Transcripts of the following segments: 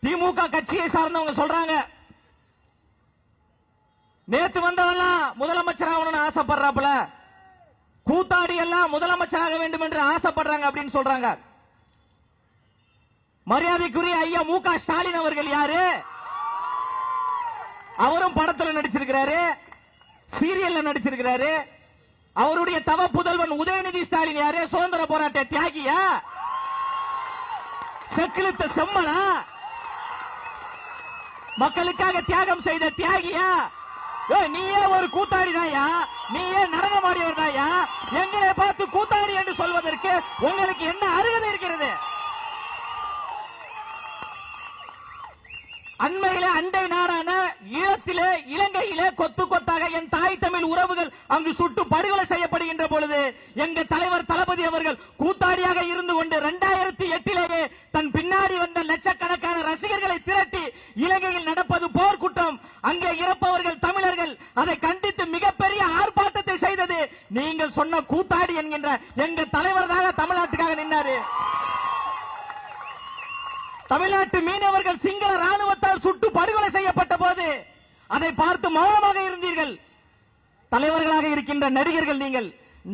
திமுக கட்சியை சார்ந்தவங்க சொல்றாங்க, நேத்து வந்தவெல்லாம் முதலமைச்சர் ஆகணும்னு ஆசைப்படுறாப்புல, கூத்தாடி எல்லாம் முதலமைச்சராக வேண்டும் என்று ஆசைப்படுறாங்க அப்படின்னு சொல்றாங்க. மரியாதைக்குரிய ஐயா மு க ஸ்டாலின் அவர்கள் யாரு? அவரும் படத்துல நடிச்சிருக்கிறாரு, சீரியல்ல நடிச்சிருக்கிறாரு. அவருடைய தவ புதல்வன் உதயநிதி ஸ்டாலின் யாரு? சுதந்திர போராட்ட தியாகியா? செக்கிழுத்த செம்மலா? மக்களுக்காக தியாகம் செய்த தியாகியா? நீயே ஒரு கூத்தாடி தாயா, நீயே நடனமாடியவர் தாயா, எங்களை பார்த்து கூத்தாடி என்று சொல்வதற்கு உங்களுக்கு என்ன அருகதை இருக்கிறது? அண்மையிலே அண்டை நாடான ஈழத்திலே இலங்கையிலே கொத்து கொத்தாக என் தாய் தமிழ் உறவுகள் அங்கு சுட்டு படுகொலை செய்யப்படுகின்ற பொழுது எங்க தலைவர் தளபதி அவர்கள் கூத்தாடியாக இருந்து கொண்டு 2008 தன் பின்னாடி வந்த லட்சக்கணக்கான ரசிகர்களை திரட்டி இலங்கையில் நடப்பது போர்க்குற்றம், அங்கே இறப்பவர்கள் தமிழர்கள், அதை கண்டித்து மிகப்பெரிய ஆர்ப்பாட்டத்தை செய்தது நீங்கள் சொன்ன கூத்தாடி என்கின்ற எங்க தலைவர் தான் தமிழ்நாட்டுக்காக நின்றாரு. தமிழ்நாட்டு மீனவர்கள் சிங்கள ராணுவத்தால் சுட்டு படுகொலை செய்யப்பட்ட போது அதை பார்த்து மௌனமாக இருந்தீர்கள். தலைவர்களாக இருக்கின்ற நடிகர்கள் நீங்கள்,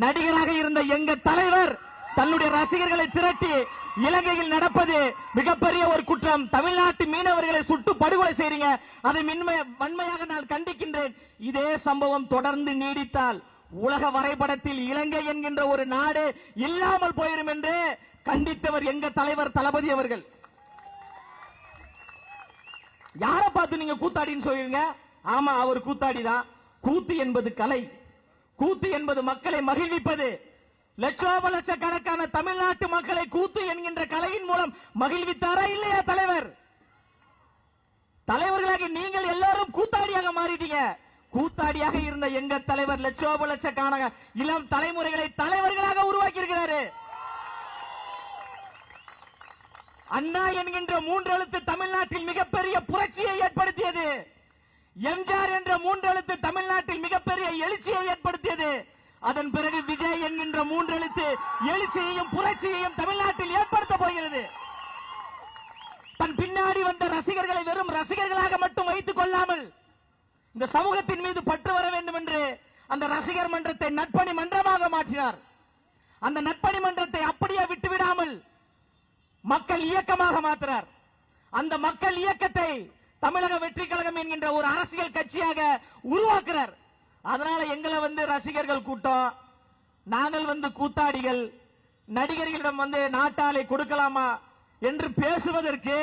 நடிகராக இருந்த எங்க தலைவர் தன்னுடைய ரசிகர்களை திரட்டி இலங்கையில் நடப்பது மிகப்பெரிய ஒரு குற்றம், தமிழ்நாட்டு மீனவர்களை சுட்டு படுகொலை செய்றீங்க, அதை வன்மையாக நான் கண்டிக்கின்றேன். இதே சம்பவம் தொடர்ந்து நீடித்தால் உலக வரைபடத்தில் இலங்கை என்கின்ற ஒரு நாடு இல்லாமல் போயிடும் என்று கண்டித்தவர் எங்க தலைவர் தளபதி அவர்கள். யாரை பார்த்து நீங்க கூத்தாடின்னு சொல்லுவீங்க? ஆமா, அவர் கூத்தாடி தான். கூத்து என்பது கலை, கூத்து என்பது மக்களை மகிழ்விப்பது. லட்சோப லட்சக்கணக்கான தமிழ்நாட்டு மக்களை கூத்து என்கின்ற கலையின் மூலம் மகிழ்வித்தாரா இல்லையா தலைவர்? தலைவர்களாக நீங்கள் எல்லாரும் கூத்தாடியாக மாறிட்டீங்க. கூத்தாடியாக இருந்த எங்க தலைவர் லட்சோப லட்சக்கணக்கான இளம் தலைமுறைகளை தலைவர்களாக உருவாக்கி இருக்கிறாரு. அண்ணா என்கின்ற 3 எழுத்து தமிழ்நாட்டில் மிகப்பெரிய புரட்சியை ஏற்படுத்தியது. எம்ஜிஆர் என்ற 3 எழுத்து தமிழ்நாட்டில் மிகப்பெரிய எழுச்சியை ஏற்படுத்தியது. அதன் பிறகு விஜய் என்கின்ற 3 எழுத்து எழுச்சியையும் புரட்சியையும் தமிழ்நாட்டில் ஏற்படுத்த போகிறது. தன் பின்னாடி வந்த ரசிகர்களை வெறும் ரசிகர்களாக மட்டும் வைத்துக் கொள்ளாமல் இந்த சமூகத்தின் மீது பற்று வர வேண்டும் என்று அந்த ரசிகர் மன்றத்தை நட்பணி மன்றமாக மாற்றினார். அந்த நட்பணி மன்றத்தை அப்படியே விட்டுவிடாமல் மக்கள் இயக்கமாக மாற்றினார். அந்த மக்கள் இயக்கத்தை தமிழக வெற்றி கழகம் என்கின்ற ஒரு அரசியல் கட்சியாக உருவாக்குறார். அதனால எங்களை ரசிகர்கள் கூட்டம், நாங்கள் கூத்தாடிகள், நடிகர்களிடம் நாட்டாலை கொடுக்கலாமா என்று பேசுவதற்கு